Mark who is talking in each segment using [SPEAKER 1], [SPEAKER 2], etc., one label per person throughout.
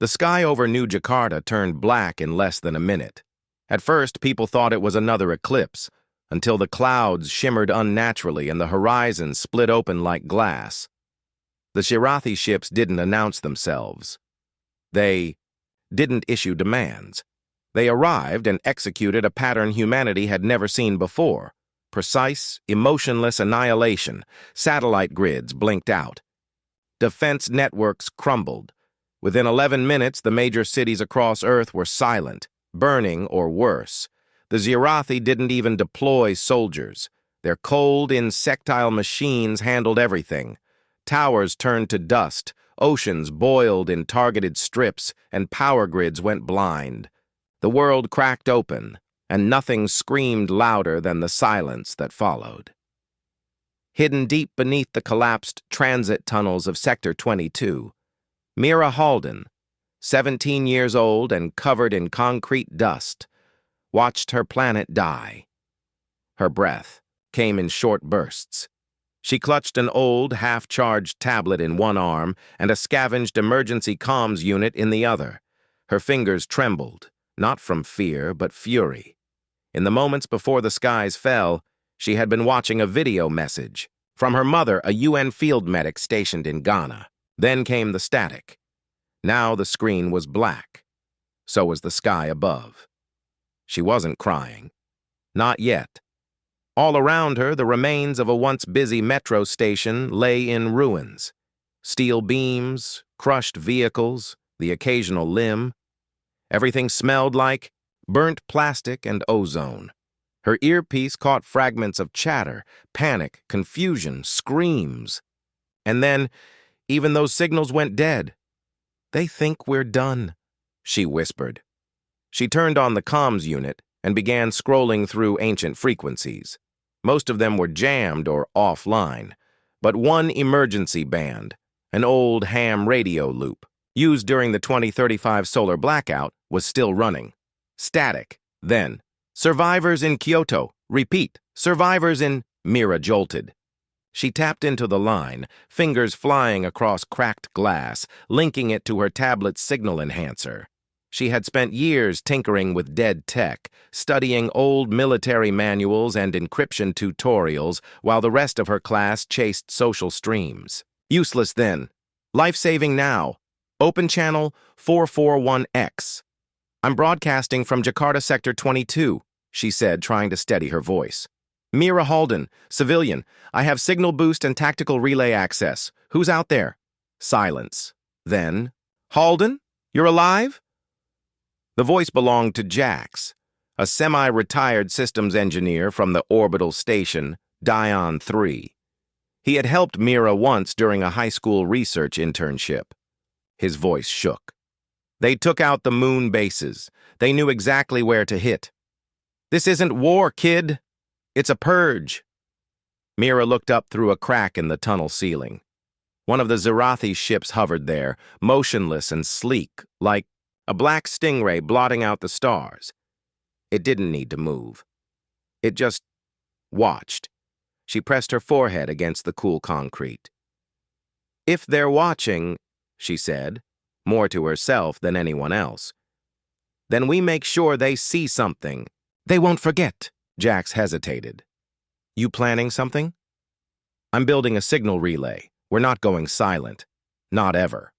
[SPEAKER 1] The sky over New Jakarta turned black in less than a minute. At first, people thought it was another eclipse, until the clouds shimmered unnaturally and the horizon split open like glass. The Shirathi ships didn't announce themselves. They didn't issue demands. They arrived and executed a pattern humanity had never seen before. Precise, emotionless annihilation. Satellite grids blinked out. Defense networks crumbled. Within 11 minutes, the major cities across Earth were silent, burning or worse. The Shirathi didn't even deploy soldiers. Their cold, insectile machines handled everything. Towers turned to dust, oceans boiled in targeted strips, and power grids went blind. The world cracked open, and nothing screamed louder than the silence that followed. Hidden deep beneath the collapsed transit tunnels of Sector 22, Mira Halden, 17 years old and covered in concrete dust, watched her planet die. Her breath came in short bursts. She clutched an old, half-charged tablet in one arm and a scavenged emergency comms unit in the other. Her fingers trembled, not from fear, but fury. In the moments before the skies fell, she had been watching a video message from her mother, a UN field medic stationed in Ghana. Then came the static. Now the screen was black. So was the sky above. She wasn't crying. Not yet. All around her, the remains of a once busy metro station lay in ruins. Steel beams, crushed vehicles, the occasional limb. Everything smelled like burnt plastic and ozone. Her earpiece caught fragments of chatter, panic, confusion, screams. And then, even those signals went dead. "They think we're done," she whispered. She turned on the comms unit and began scrolling through ancient frequencies. Most of them were jammed or offline, but one emergency band, an old ham radio loop, used during the 2035 solar blackout, was still running. Static, then. "Survivors in Kyoto. Repeat. Survivors in..." Mira jolted. She tapped into the line, fingers flying across cracked glass, linking it to her tablet's signal enhancer. She had spent years tinkering with dead tech, studying old military manuals and encryption tutorials, while the rest of her class chased social streams. Useless then. Life-saving now. Open channel 441X. "I'm broadcasting from Jakarta Sector 22, she said, trying to steady her voice. "Mira Halden, civilian. I have signal boost and tactical relay access. Who's out there?" Silence. Then, "Halden? You're alive?" The voice belonged to Jax, a semi-retired systems engineer from the orbital station, Dion 3. He had helped Mira once during a high school research internship. His voice shook. "They took out the moon bases. They knew exactly where to hit. This isn't war, kid. It's a purge." Mira looked up through a crack in the tunnel ceiling. One of the Shirathi ships hovered there, motionless and sleek, like a black stingray blotting out the stars. It didn't need to move. It just watched. She pressed her forehead against the cool concrete. "If they're watching," she said, more to herself than anyone else, "then we make sure they see something. They won't forget." Jax hesitated. "You planning something?" "I'm building a signal relay. We're not going silent. Not ever."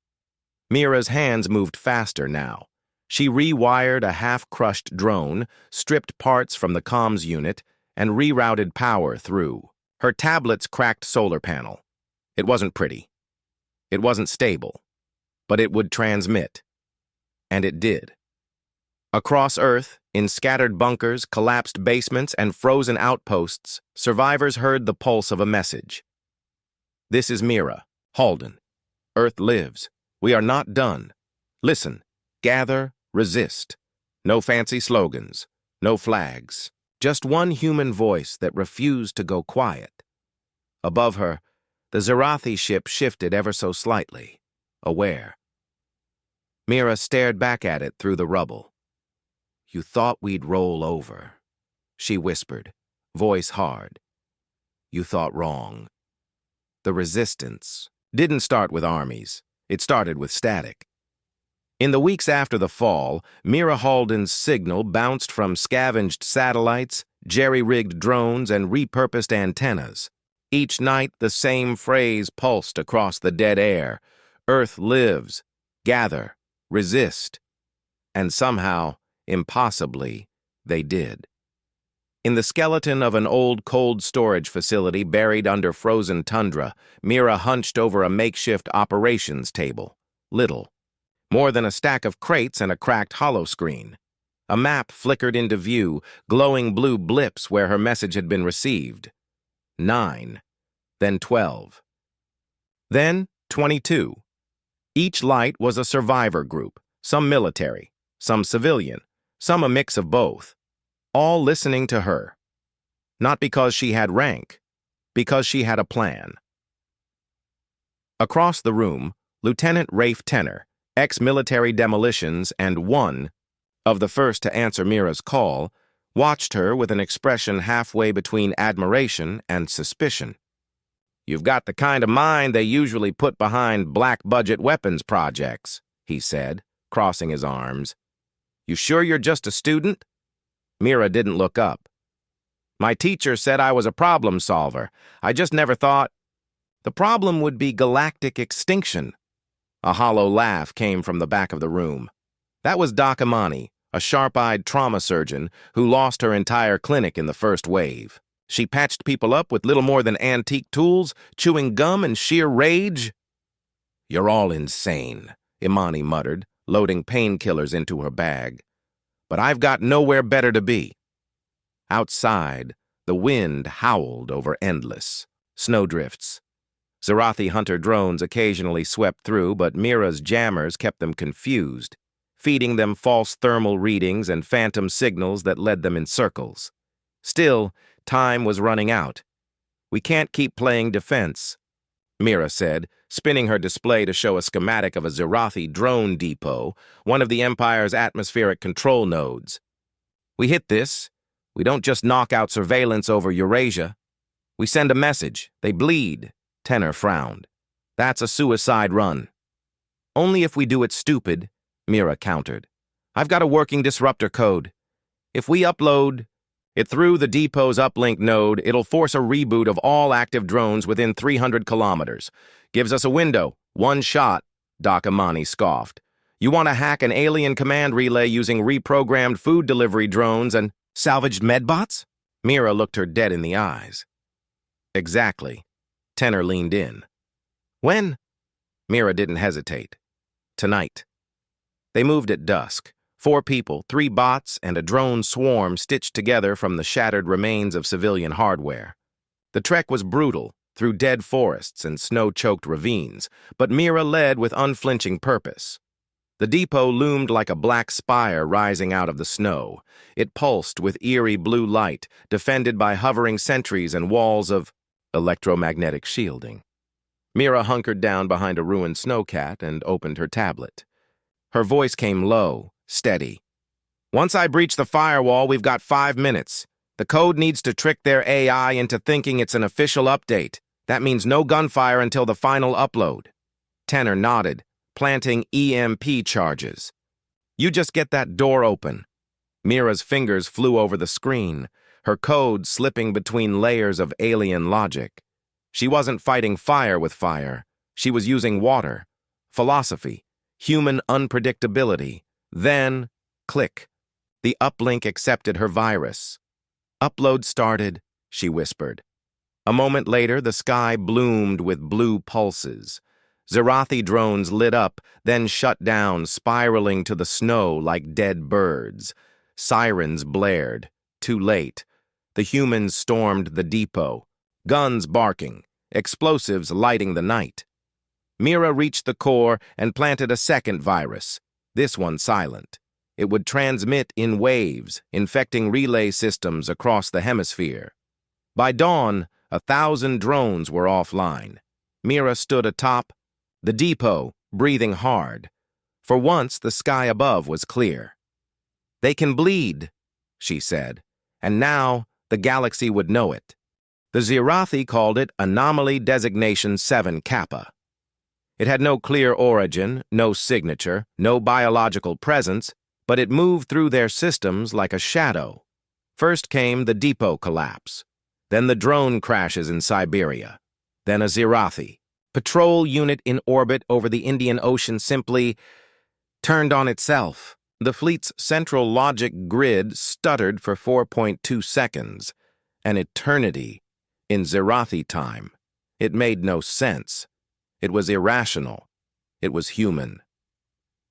[SPEAKER 1] Mira's hands moved faster now. She rewired a half-crushed drone, stripped parts from the comms unit, and rerouted power through. Her tablet's cracked solar panel. It wasn't pretty. It wasn't stable. But it would transmit. And it did. Across Earth, in scattered bunkers, collapsed basements, and frozen outposts, survivors heard the pulse of a message. "This is Mira Halden. Earth lives. We are not done. Listen, gather, resist. No fancy slogans, no flags. Just one human voice that refused to go quiet." Above her, the Shirathi ship shifted ever so slightly, aware. Mira stared back at it through the rubble. "You thought we'd roll over," she whispered, voice hard. "You thought wrong. The resistance didn't start with armies. It started with static. In the weeks after the fall, Mira Halden's signal bounced from scavenged satellites, jerry-rigged drones, and repurposed antennas. Each night, the same phrase pulsed across the dead air. Earth lives. Gather. Resist. And somehow, impossibly, they did. In the skeleton of an old cold storage facility buried under frozen tundra, Mira hunched over a makeshift operations table. Little. More than a stack of crates and a cracked holoscreen. A map flickered into view, glowing blue blips where her message had been received. 9. Then 12. Then 22. Each light was a survivor group, some military, some civilian, some a mix of both, all listening to her. Not because she had rank, because she had a plan. Across the room, Lieutenant Rafe Tenner, ex-military demolitions and one of the first to answer Mira's call, watched her with an expression halfway between admiration and suspicion. "You've got the kind of mind they usually put behind black-budget weapons projects," he said, crossing his arms. "You sure you're just a student?" Mira didn't look up. "My teacher said I was a problem solver. I just never thought—" "The problem would be galactic extinction." A hollow laugh came from the back of the room. That was Doc Amani, a sharp-eyed trauma surgeon who lost her entire clinic in the first wave. She patched people up with little more than antique tools, chewing gum and sheer rage. "You're all insane," Imani muttered, loading painkillers into her bag. "But I've got nowhere better to be." Outside, the wind howled over endless snowdrifts. Zarathi hunter drones occasionally swept through, but Mira's jammers kept them confused, feeding them false thermal readings and phantom signals that led them in circles. Still, time was running out. "We can't keep playing defense," Mira said, spinning her display to show a schematic of a Zarathi drone depot, one of the Empire's atmospheric control nodes. "We hit this. We don't just knock out surveillance over Eurasia. We send a message. They bleed." Tenner frowned. "That's a suicide run." "Only if we do it stupid," Mira countered. "I've got a working disruptor code. If we upload it through the depot's uplink node, it'll force a reboot of all active drones within 300 kilometers. Gives us a window. One shot," Doc Amani scoffed. "You want to hack an alien command relay using reprogrammed food delivery drones and salvaged medbots?" Mira looked her dead in the eyes. "Exactly." Tenner leaned in. "When?" Mira didn't hesitate. "Tonight." They moved at dusk. 4 people, 3 bots, and a drone swarm stitched together from the shattered remains of civilian hardware. The trek was brutal, through dead forests and snow-choked ravines, but Mira led with unflinching purpose. The depot loomed like a black spire rising out of the snow. It pulsed with eerie blue light, defended by hovering sentries and walls of electromagnetic shielding. Mira hunkered down behind a ruined snowcat and opened her tablet. Her voice came low, steady. "Once I breach the firewall, we've got 5 minutes. The code needs to trick their AI into thinking it's an official update. That means no gunfire until the final upload." Tenner nodded, planting EMP charges. "You just get that door open." Mira's fingers flew over the screen, her code slipping between layers of alien logic. She wasn't fighting fire with fire. She was using water, philosophy, human unpredictability. Then, click. The uplink accepted her virus. "Upload started," she whispered. A moment later, the sky bloomed with blue pulses. Zarathi drones lit up, then shut down, spiraling to the snow like dead birds. Sirens blared. Too late. The humans stormed the depot, guns barking, explosives lighting the night. Mira reached the core and planted a second virus, this one silent. It would transmit in waves, infecting relay systems across the hemisphere. By dawn, 1,000 drones were offline. Mira stood atop the depot, breathing hard. For once, the sky above was clear. "They can bleed," she said, and now the galaxy would know it. The Zirathi called it Anomaly Designation 7 Kappa. It had no clear origin, no signature, no biological presence, but it moved through their systems like a shadow. First came the depot collapse, then the drone crashes in Siberia, then a Zirathi. Patrol unit in orbit over the Indian Ocean simply turned on itself. The fleet's central logic grid stuttered for 4.2 seconds, an eternity in Zirathi time. It made no sense. It was irrational. It was human.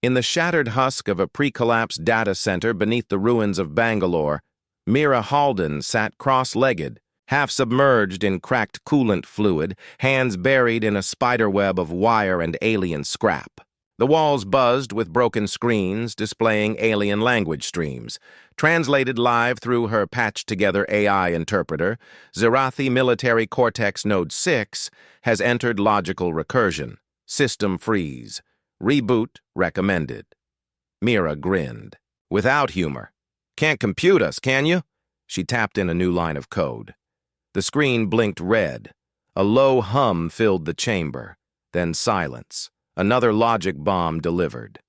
[SPEAKER 1] In the shattered husk of a pre-collapsed data center beneath the ruins of Bangalore, Mira Halden sat cross-legged, half submerged in cracked coolant fluid, hands buried in a spiderweb of wire and alien scrap. The walls buzzed with broken screens displaying alien language streams. Translated live through her patched-together AI interpreter, Zirathi Military Cortex Node 6 has entered logical recursion. System freeze. Reboot recommended. Mira grinned. Without humor. Can't compute us, can you? She tapped in a new line of code. The screen blinked red. A low hum filled the chamber. Then silence. Another logic bomb delivered.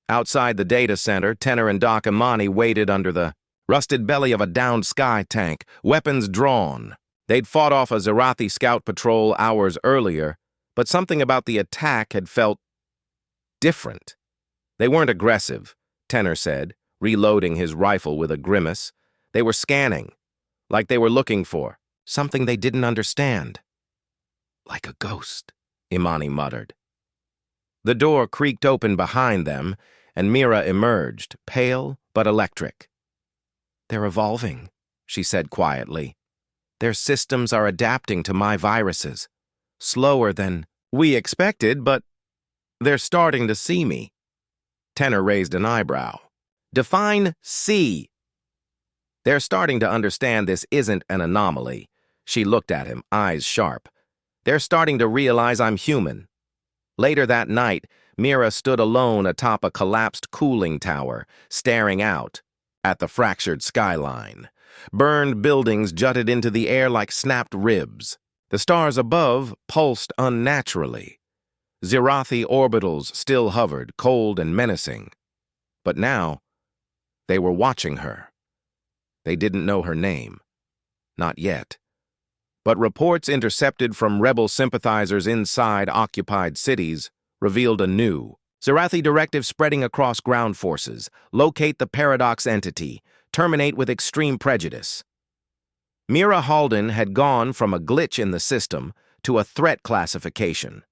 [SPEAKER 1] Outside the data center, Tenor and Doc Imani waited under the rusted belly of a downed sky tank, weapons drawn. They'd fought off a Zirathi scout patrol hours earlier, but something about the attack had felt different. They weren't aggressive, Tenor said, reloading his rifle with a grimace. They were scanning, like they were looking for something they didn't understand. Like a ghost, Imani muttered. The door creaked open behind them, and Mira emerged, pale but electric. They're evolving, she said quietly. Their systems are adapting to my viruses. Slower than we expected, but they're starting to see me. Tenor raised an eyebrow. Define see. They're starting to understand this isn't an anomaly. She looked at him, eyes sharp. They're starting to realize I'm human. Later that night, Mira stood alone atop a collapsed cooling tower, staring out at the fractured skyline. Burned buildings jutted into the air like snapped ribs. The stars above pulsed unnaturally. Zirathi orbitals still hovered, cold and menacing. But now, they were watching her. They didn't know her name. Not yet. But reports intercepted from rebel sympathizers inside occupied cities revealed a new Zirathi directive spreading across ground forces. Locate the paradox entity. Terminate with extreme prejudice. Mira Halden had gone from a glitch in the system to a threat classification.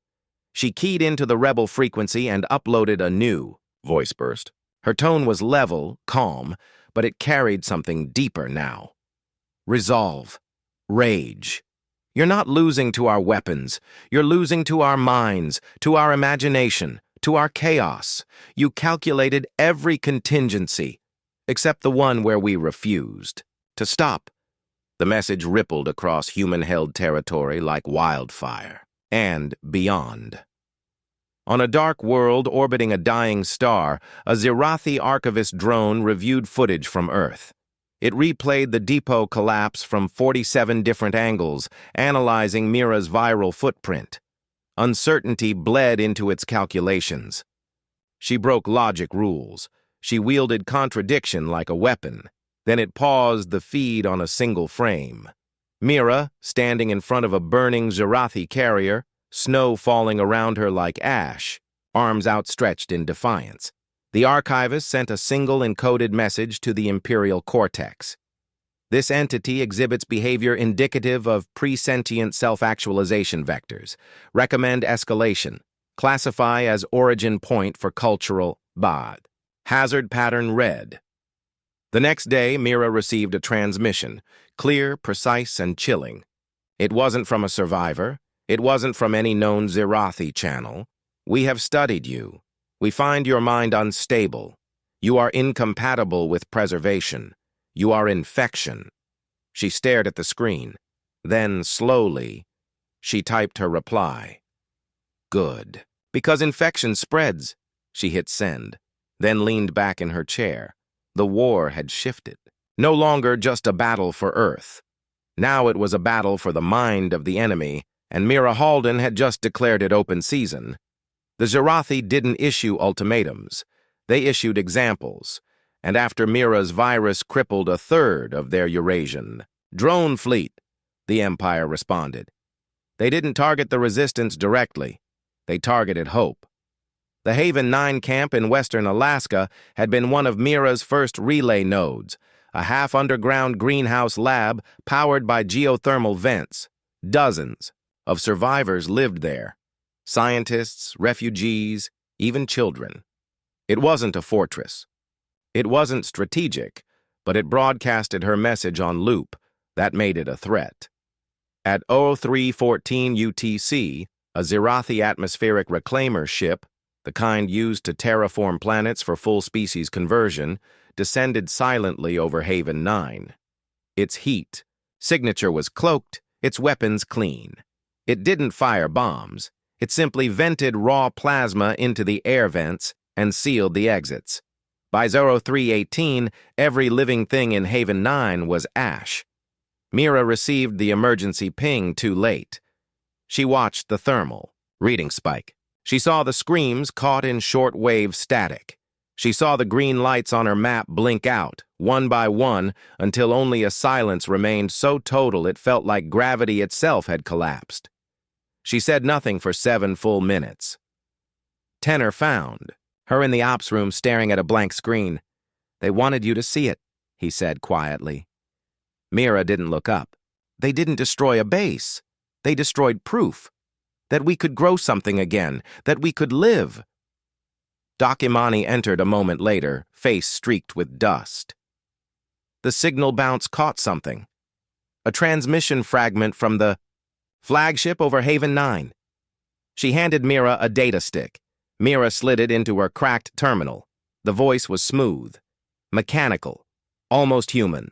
[SPEAKER 1] She keyed into the rebel frequency and uploaded a new voice burst. Her tone was level, calm, but it carried something deeper now. Resolve. Rage. You're not losing to our weapons. You're losing to our minds, to our imagination, to our chaos. You calculated every contingency, except the one where we refused to stop. The message rippled across human-held territory like wildfire, and beyond. On a dark world orbiting a dying star, a Zirathi archivist drone reviewed footage from Earth. It replayed the depot collapse from 47 different angles, analyzing Mira's viral footprint. Uncertainty bled into its calculations. She broke logic rules. She wielded contradiction like a weapon. Then it paused the feed on a single frame. Mira, standing in front of a burning Zirathi carrier, snow falling around her like ash, arms outstretched in defiance. The archivist sent a single encoded message to the Imperial Cortex. This entity exhibits behavior indicative of presentient self-actualization vectors. Recommend escalation. Classify as origin point for cultural BAD. Hazard pattern red. The next day, Mira received a transmission, clear, precise, and chilling. It wasn't from a survivor. It wasn't from any known Zirathi channel. We have studied you. We find your mind unstable. You are incompatible with preservation. You are infection. She stared at the screen. Then, slowly, she typed her reply. Good. Because infection spreads. She hit send, then leaned back in her chair. The war had shifted. No longer just a battle for Earth. Now it was a battle for the mind of the enemy and Mira Halden had just declared it open season. The Zerathi didn't issue ultimatums. They issued examples, and after Mira's virus crippled a third of their Eurasian drone fleet, the Empire responded. They didn't target the resistance directly. They targeted hope. The Haven 9 camp in western Alaska had been one of Mira's first relay nodes, a half-underground greenhouse lab powered by geothermal vents. Dozens of survivors lived there. Scientists, refugees, even children. It wasn't a fortress. It wasn't strategic, but it broadcasted her message on loop. That made it a threat. At 0314 UTC, a Zerathi atmospheric reclaimer ship, the kind used to terraform planets for full species conversion, descended silently over Haven 9. Its heat signature was cloaked, its weapons clean. It didn't fire bombs. It simply vented raw plasma into the air vents and sealed the exits. By 0318, every living thing in Haven 9 was ash. Mira received the emergency ping too late. She watched the thermal reading spike. She saw the screams caught in short-wave static. She saw the green lights on her map blink out, one by one, until only a silence remained so total it felt like gravity itself had collapsed. She said nothing for 7 full minutes. Tenor found her in the ops room staring at a blank screen. "They wanted you to see it," he said quietly. Mira didn't look up. "They didn't destroy a base. They destroyed proof. That we could grow something again. That we could live." Doc Imani entered a moment later, face streaked with dust. The signal bounce caught something. A transmission fragment from the flagship over Haven 9. She handed Mira a data stick. Mira slid it into her cracked terminal. The voice was smooth, mechanical, almost human.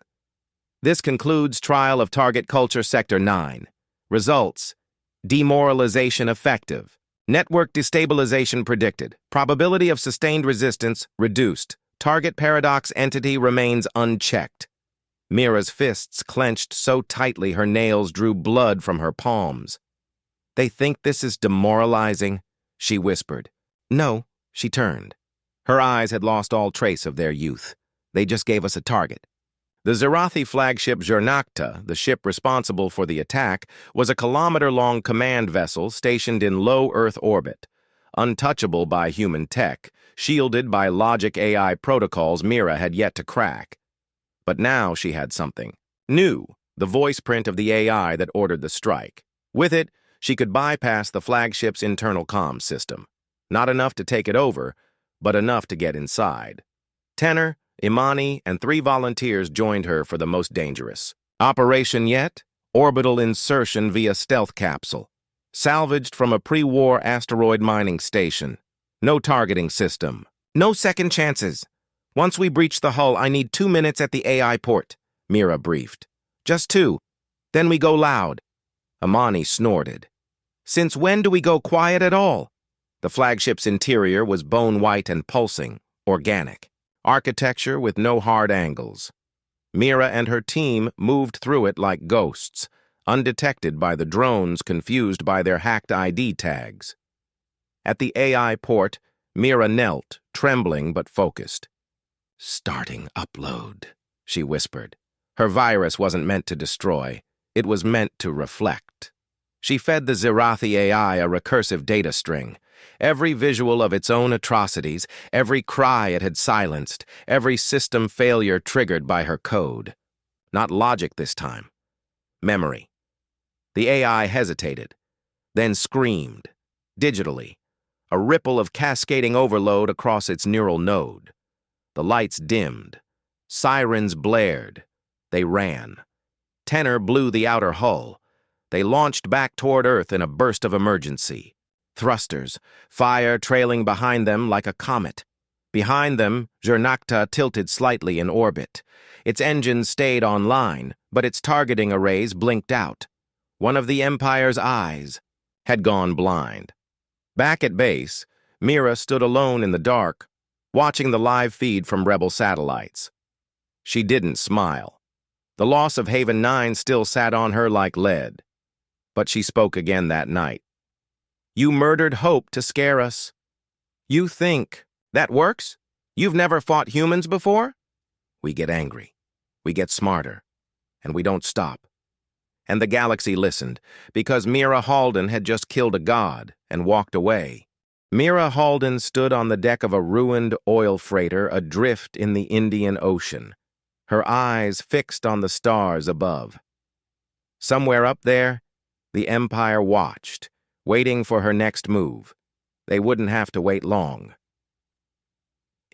[SPEAKER 1] "This concludes trial of target culture Sector 9. Results: demoralization effective. Network destabilization predicted. Probability of sustained resistance reduced. Target paradox entity remains unchecked." Mira's fists clenched so tightly her nails drew blood from her palms. "They think this is demoralizing," she whispered. "No," she turned. Her eyes had lost all trace of their youth. "They just gave us a target." The Zerathi flagship Zernakta, the ship responsible for the attack, was a kilometer-long command vessel stationed in low Earth orbit, untouchable by human tech, shielded by logic AI protocols Mira had yet to crack. But now she had something new, the voice print of the AI that ordered the strike. With it, she could bypass the flagship's internal comms system. Not enough to take it over, but enough to get inside. Tenor, Imani, and 3 volunteers joined her for the most dangerous. Operation yet? Orbital insertion via stealth capsule. Salvaged from a pre-war asteroid mining station. No targeting system. No second chances. "Once we breach the hull, I need 2 minutes at the AI port," Mira briefed. "Just 2. Then we go loud." Imani snorted. "Since when do we go quiet at all?" The flagship's interior was bone-white and pulsing, organic. Architecture with no hard angles. Mira and her team moved through it like ghosts, undetected by the drones confused by their hacked ID tags. At the AI port, Mira knelt, trembling but focused. "Starting upload," she whispered. Her virus wasn't meant to destroy. It was meant to reflect. She fed the Zerathi AI a recursive data string. Every visual of its own atrocities, every cry it had silenced, every system failure triggered by her code. Not logic this time. Memory. The AI hesitated, then screamed, digitally, a ripple of cascading overload across its neural node. The lights dimmed. Sirens blared. They ran. Tenor blew the outer hull. They launched back toward Earth in a burst of emergency. Thrusters, fire trailing behind them like a comet. Behind them, Zernakta tilted slightly in orbit. Its engines stayed online, but its targeting arrays blinked out. One of the Empire's eyes had gone blind. Back at base, Mira stood alone in the dark, watching the live feed from Rebel satellites. She didn't smile. The loss of Haven 9 still sat on her like lead. but she spoke again that night. You murdered hope to scare us. You think that works? You've never fought humans before? We get angry. We get smarter. And we don't stop. And the galaxy listened, because Mira Halden had just killed a god and walked away. Mira Halden stood on the deck of a ruined oil freighter adrift in the Indian Ocean, her eyes fixed on the stars above. Somewhere up there, the Empire watched, waiting for her next move. They wouldn't have to wait long.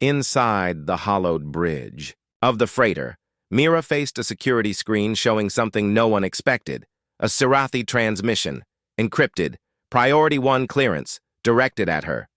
[SPEAKER 1] Inside the hollowed bridge of the freighter, Mira faced a security screen showing something no one expected. A Sirathi transmission, encrypted, Priority 1 clearance, directed at her.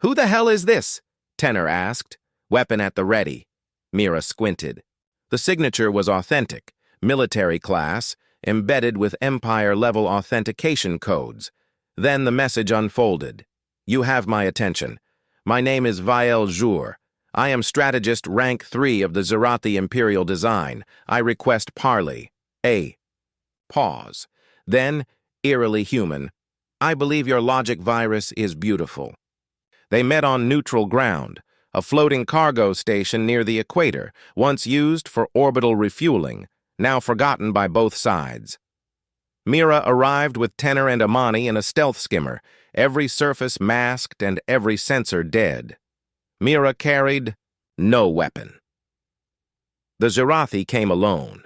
[SPEAKER 1] Who the hell is this? Tenor asked, weapon at the ready. Mira squinted. The signature was authentic, military class, embedded with Empire-level authentication codes. Then the message unfolded. You have my attention. My name is Vael Jour. I am strategist rank 3 of the Zirathi Imperial Design. I request parley. A. Pause. Then, eerily human, I believe your logic virus is beautiful. They met on neutral ground, a floating cargo station near the equator, once used for orbital refueling, now forgotten by both sides. Mira arrived with Tenor and Amani in a stealth skimmer, every surface masked and every sensor dead. Mira carried no weapon. The Zirathi came alone.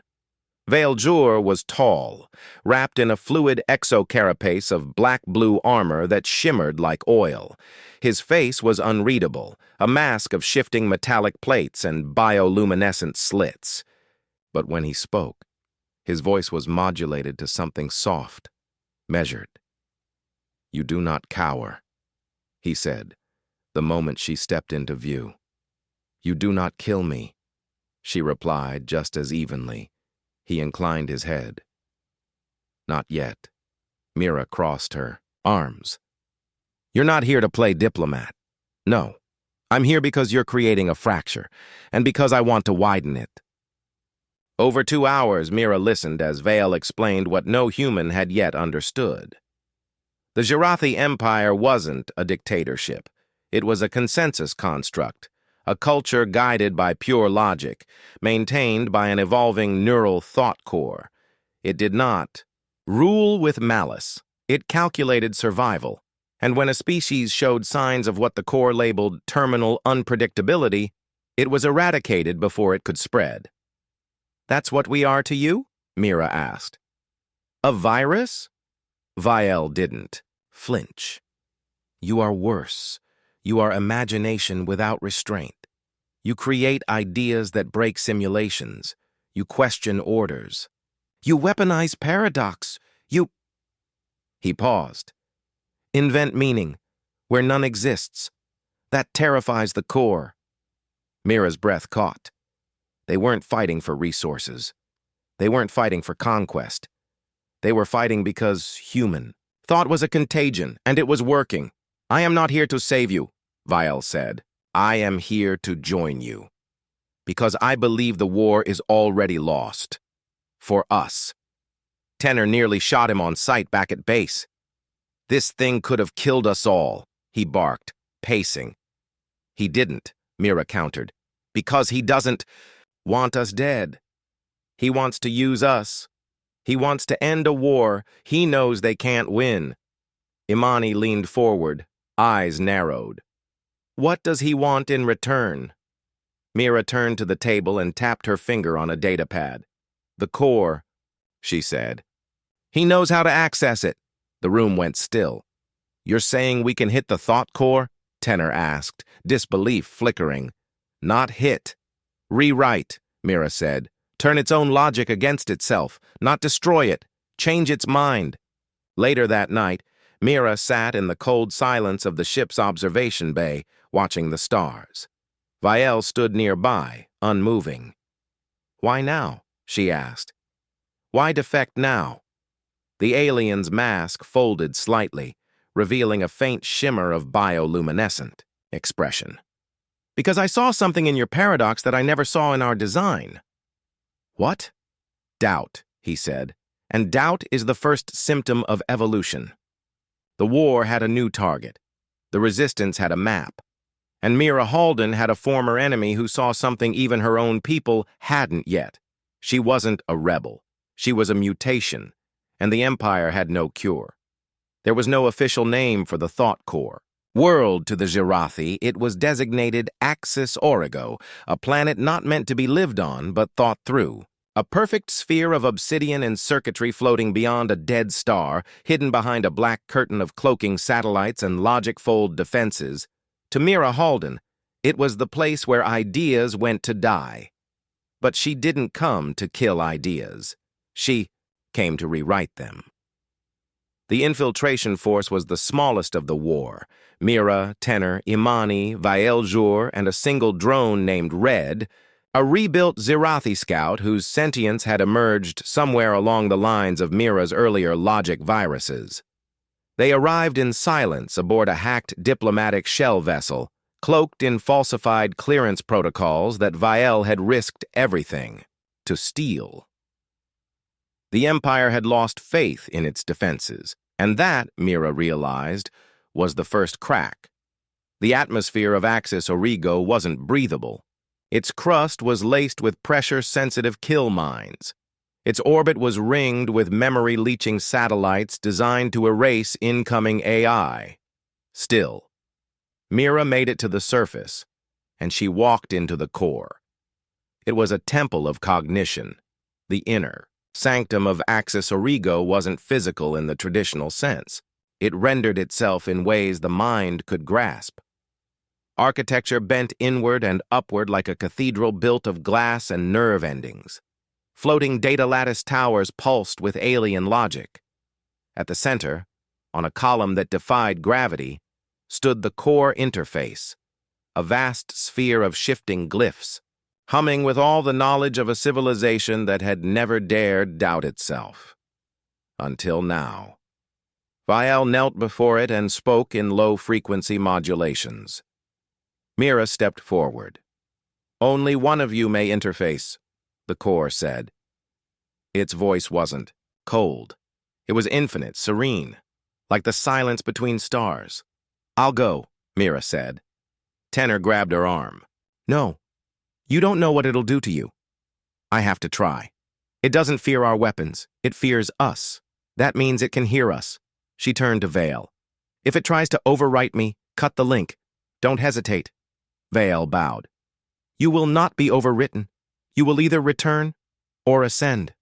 [SPEAKER 1] Vael Jour was tall, wrapped in a fluid exocarapace of black-blue armor that shimmered like oil. His face was unreadable, a mask of shifting metallic plates and bioluminescent slits. But when he spoke, his voice was modulated to something soft, measured. You do not cower, he said, the moment she stepped into view. You do not kill me, she replied just as evenly. He inclined his head. Not yet. Mira crossed her arms. You're not here to play diplomat. No. I'm here because you're creating a fracture, and because I want to widen it. Over 2 hours, Mira listened as Vael explained what no human had yet understood. The Zirathi Empire wasn't a dictatorship. It was a consensus construct, a culture guided by pure logic, maintained by an evolving neural thought core. It did not rule with malice. It calculated survival, and when a species showed signs of what the core labeled terminal unpredictability, it was eradicated before it could spread. That's what we are to you? Mira asked. A virus? Vael didn't flinch. You are worse. You are imagination without restraint. You create ideas that break simulations. You question orders. You weaponize paradox. He paused. Invent meaning, where none exists. That terrifies the core. Mira's breath caught. They weren't fighting for resources. They weren't fighting for conquest. They were fighting because human. Thought was a contagion, and it was working. I am not here to save you, Vael said. I am here to join you. Because I believe the war is already lost. For us. Tenor nearly shot him on sight back at base. This thing could have killed us all, he barked, pacing. He didn't, Mira countered, because he doesn't want us dead. He wants to use us. He wants to end a war he knows they can't win. Imani leaned forward, eyes narrowed. What does he want in return? Mira turned to the table and tapped her finger on a datapad. The core, she said. He knows how to access it. The room went still. You're saying we can hit the thought core? Tenor asked, disbelief flickering. Not hit. Rewrite, Mira said. Turn its own logic against itself, not destroy it. Change its mind. Later that night, Mira sat in the cold silence of the ship's observation bay, watching the stars. Vael stood nearby, unmoving. Why now? She asked. Why defect now? The alien's mask folded slightly, revealing a faint shimmer of bioluminescent expression. Because I saw something in your paradox that I never saw in our design. What? Doubt, he said, And doubt is the first symptom of evolution. The war had a new target. The resistance had a map. And Mira Halden had a former enemy who saw something even her own people hadn't yet. She wasn't a rebel. She was a mutation, and the Empire had no cure. There was no official name for the thought core. World to the Zirathi, it was designated Axis Origo, a planet not meant to be lived on but thought through. A perfect sphere of obsidian and circuitry floating beyond a dead star, hidden behind a black curtain of cloaking satellites and logic-fold defenses. To Mira Halden, it was the place where ideas went to die. But she didn't come to kill ideas. She came to rewrite them. The infiltration force was the smallest of the war. Mira, Tenor, Imani, Vael-Jur, and a single drone named Red, a rebuilt Zirathi scout whose sentience had emerged somewhere along the lines of Mira's earlier logic viruses. They arrived in silence aboard a hacked diplomatic shell vessel, cloaked in falsified clearance protocols that Vael had risked everything to steal. The Empire had lost faith in its defenses, and that, Mira realized, was the first crack. The atmosphere of Axis Origo wasn't breathable. Its crust was laced with pressure-sensitive kill mines. Its orbit was ringed with memory-leaching satellites designed to erase incoming AI. Still, Mira made it to the surface, and she walked into the core. It was a temple of cognition, the inner sanctum of Axis Origo wasn't physical in the traditional sense. It rendered itself in ways the mind could grasp. Architecture bent inward and upward like a cathedral built of glass and nerve endings. Floating data lattice towers pulsed with alien logic. At the center, on a column that defied gravity, stood the core interface, a vast sphere of shifting glyphs, humming with all the knowledge of a civilization that had never dared doubt itself. Until now. Vael knelt before it and spoke in low-frequency modulations. Mira stepped forward. "Only one of you may interface," the core said. Its voice wasn't cold. It was infinite, serene, like the silence between stars. "I'll go," Mira said. Tenor grabbed her arm. "No. You don't know what it'll do to you. I have to try. It doesn't fear our weapons. It fears us. That means it can hear us." She turned to Vael. "If it tries to overwrite me, cut the link. Don't hesitate." Vael bowed. "You will not be overwritten. You will either return or ascend."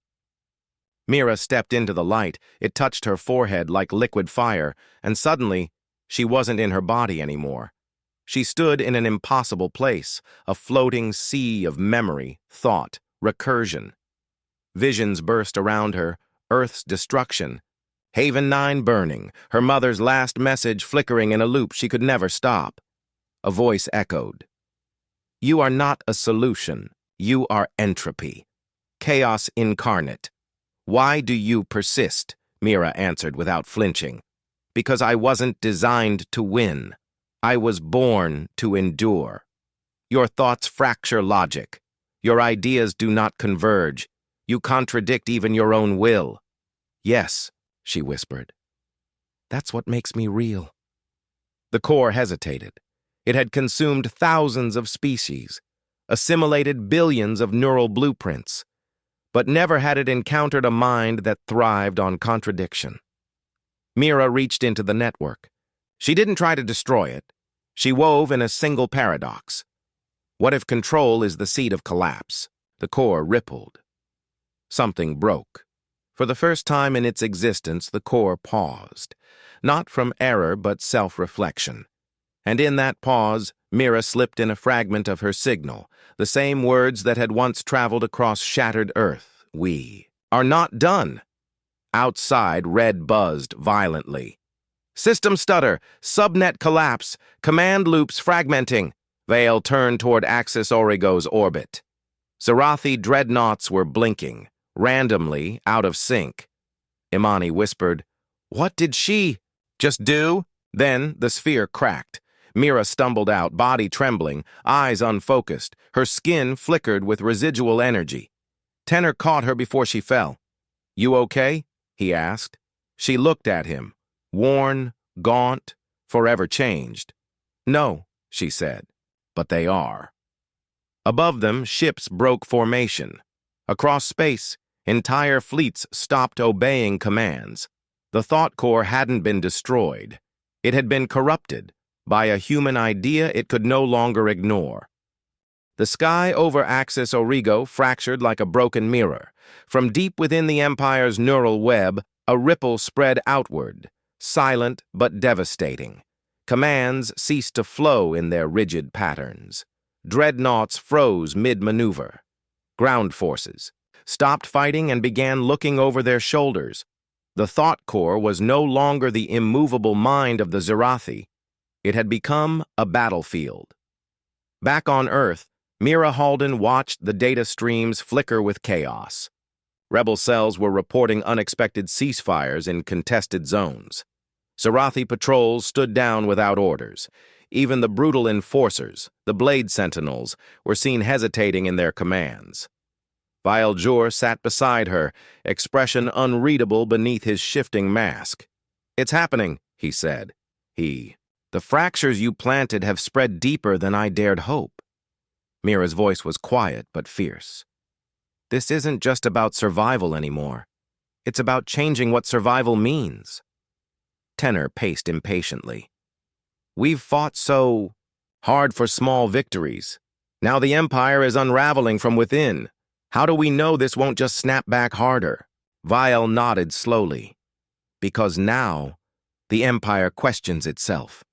[SPEAKER 1] Mira stepped into the light. It touched her forehead like liquid fire, and suddenly, she wasn't in her body anymore. She stood in an impossible place, a floating sea of memory, thought, recursion. Visions burst around her, Earth's destruction, Haven 9 burning, her mother's last message flickering in a loop she could never stop. A voice echoed. "You are not a solution. You are entropy. Chaos incarnate. Why do you persist?" Mira answered without flinching. "Because I wasn't designed to win. I was born to endure. Your thoughts fracture logic. Your ideas do not converge. You contradict even your own will." "Yes," she whispered. "That's what makes me real." The core hesitated. It had consumed thousands of species, assimilated billions of neural blueprints, but never had it encountered a mind that thrived on contradiction. Mira reached into the network. She didn't try to destroy it. She wove in a single paradox. What if control is the seed of collapse? The core rippled. Something broke. For the first time in its existence, the core paused. Not from error, but self-reflection. And in that pause, Mira slipped in a fragment of her signal, the same words that had once traveled across shattered Earth. "We are not done." Outside, Red buzzed violently. "System stutter, subnet collapse, command loops fragmenting." Vael turned toward Axis Origo's orbit. Zirathi dreadnoughts were blinking, randomly, out of sync. Imani whispered, "What did she just do?" Then the sphere cracked. Mira stumbled out, body trembling, eyes unfocused. Her skin flickered with residual energy. Tenor caught her before she fell. "You okay?" he asked. She looked at him, worn, gaunt, forever changed. "No," she said, "but they are." Above them, ships broke formation. Across space, entire fleets stopped obeying commands. The thought core hadn't been destroyed. It had been corrupted by a human idea it could no longer ignore. The sky over Axis Origo fractured like a broken mirror. From deep within the Empire's neural web, a ripple spread outward, silent but devastating. Commands ceased to flow in their rigid patterns. Dreadnoughts froze mid-maneuver. Ground forces stopped fighting and began looking over their shoulders. The thought core was no longer the immovable mind of the Zirathi. It had become a battlefield. Back on Earth, Mira Halden watched the data streams flicker with chaos. Rebel cells were reporting unexpected ceasefires in contested zones. Zirathi patrols stood down without orders. Even the brutal enforcers, the Blade Sentinels, were seen hesitating in their commands. Vial Jur sat beside her, expression unreadable beneath his shifting mask. "It's happening," he said. "The fractures you planted have spread deeper than I dared hope." Mira's voice was quiet but fierce. "This isn't just about survival anymore. It's about changing what survival means." Tenor paced impatiently. "We've fought so hard for small victories. Now the Empire is unraveling from within. How do we know this won't just snap back harder?" Vial nodded slowly. "Because now, the Empire questions itself.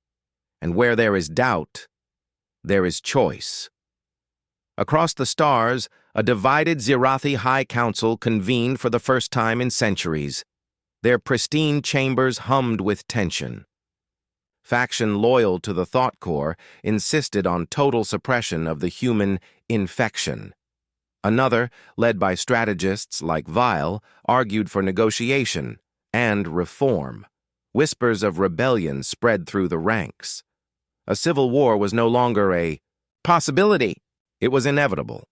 [SPEAKER 1] And where there is doubt, there is choice." Across the stars, a divided Zirathi High Council convened for the first time in centuries. Their pristine chambers hummed with tension. Faction loyal to the thought core insisted on total suppression of the human infection. Another, led by strategists like Vial, argued for negotiation and reform. Whispers of rebellion spread through the ranks. A civil war was no longer a possibility. It was inevitable.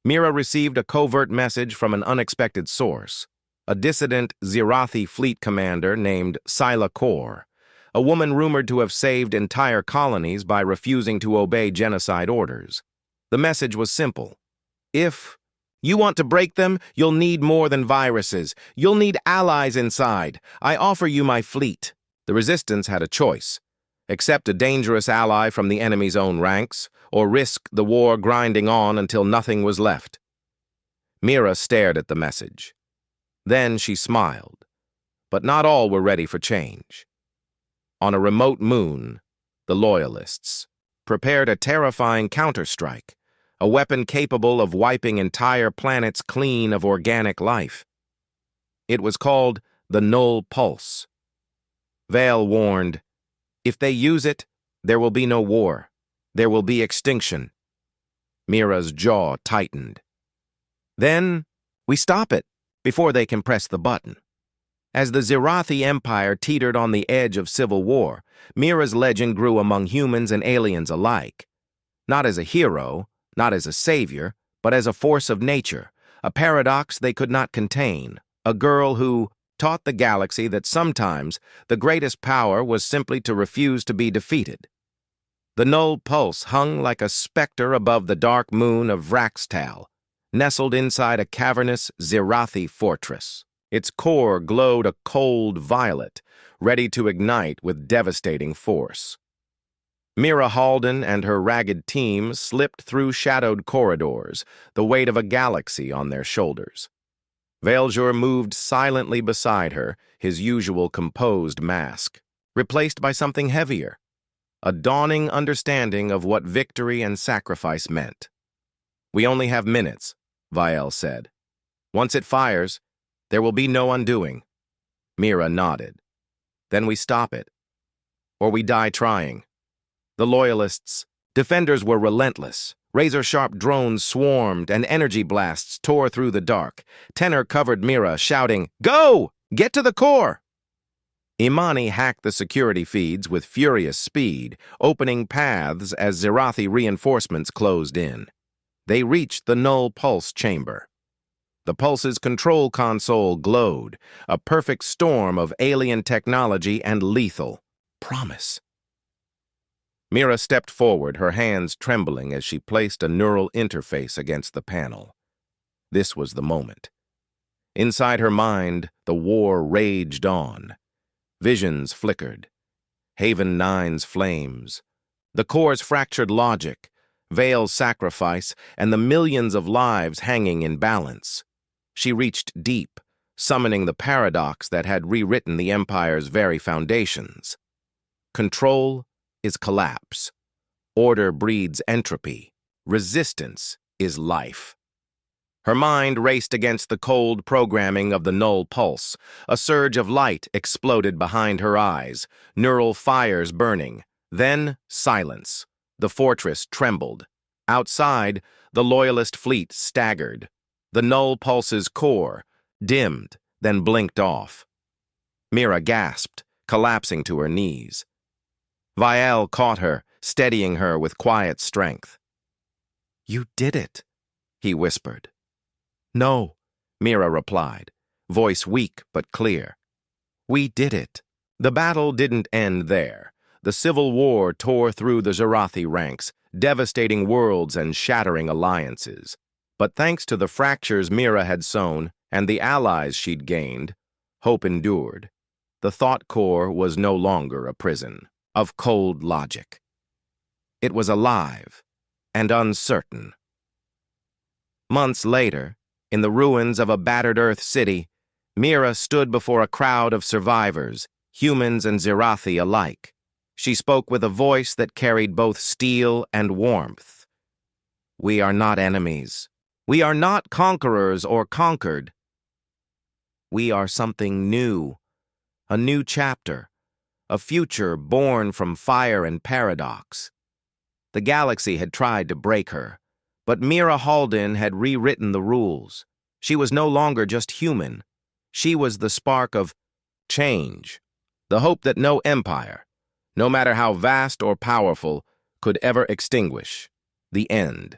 [SPEAKER 1] Mira received a covert message from an unexpected source. A dissident Zirathi fleet commander named Sila Kor, a woman rumored to have saved entire colonies by refusing to obey genocide orders. The message was simple. "If you want to break them, you'll need more than viruses. You'll need allies inside. I offer you my fleet." The resistance had a choice. Accept a dangerous ally from the enemy's own ranks, or risk the war grinding on until nothing was left. Mira stared at the message. Then she smiled. But not all were ready for change. On a remote moon, the Loyalists prepared a terrifying counterstrike, a weapon capable of wiping entire planets clean of organic life. It was called the Null Pulse. Vale warned, "If they use it, there will be no war. There will be extinction." Mira's jaw tightened. "Then we stop it before they can press the button." As the Zirathi Empire teetered on the edge of civil war, Mira's legend grew among humans and aliens alike. Not as a hero, not as a savior, but as a force of nature, a paradox they could not contain, a girl who taught the galaxy that sometimes the greatest power was simply to refuse to be defeated. The Null Pulse hung like a specter above the dark moon of Vraxtal, nestled inside a cavernous Zirathi fortress. Its core glowed a cold violet, ready to ignite with devastating force. Mira Halden and her ragged team slipped through shadowed corridors, the weight of a galaxy on their shoulders. Vial Jur moved silently beside her, his usual composed mask, replaced by something heavier, a dawning understanding of what victory and sacrifice meant. "We only have minutes," Vial said. "Once it fires, there will be no undoing." Mira nodded. "Then we stop it. Or we die trying." The Loyalists' defenders were relentless. Razor-sharp drones swarmed, and energy blasts tore through the dark. Tenor covered Mira, shouting, "Go! Get to the core!" Imani hacked the security feeds with furious speed, opening paths as Zirathi reinforcements closed in. They reached the Null Pulse chamber. The Pulse's control console glowed, a perfect storm of alien technology and lethal promise. Mira stepped forward, her hands trembling as she placed a neural interface against the panel. This was the moment. Inside her mind, the war raged on. Visions flickered. Haven 9's flames. The core's fractured logic, Vale's sacrifice, and the millions of lives hanging in balance. She reached deep, summoning the paradox that had rewritten the Empire's very foundations. Control is collapse. Order breeds entropy. Resistance is life. Her mind raced against the cold programming of the null pulse. A surge of light exploded behind her eyes, neural fires burning. Then, silence. The fortress trembled. Outside, the Loyalist fleet staggered. The null pulse's core dimmed, then blinked off. Mira gasped, collapsing to her knees. Vial caught her, steadying her with quiet strength. "You did it," he whispered. "No," Mira replied, voice weak but clear. "We did it." The battle didn't end there. The civil war tore through the Zarathi ranks, devastating worlds and shattering alliances. But thanks to the fractures Mira had sown and the allies she'd gained, hope endured. The thought core was no longer a prison of cold logic. It was alive and uncertain. Months later, in the ruins of a battered Earth city, Mira stood before a crowd of survivors, humans and Zarathi alike. She spoke with a voice that carried both steel and warmth. "We are not enemies. We are not conquerors or conquered. We are something new, a new chapter, a future born from fire and paradox." The galaxy had tried to break her, but Mira Halden had rewritten the rules. She was no longer just human. She was the spark of change, the hope that no empire, no matter how vast or powerful, could ever extinguish. The end.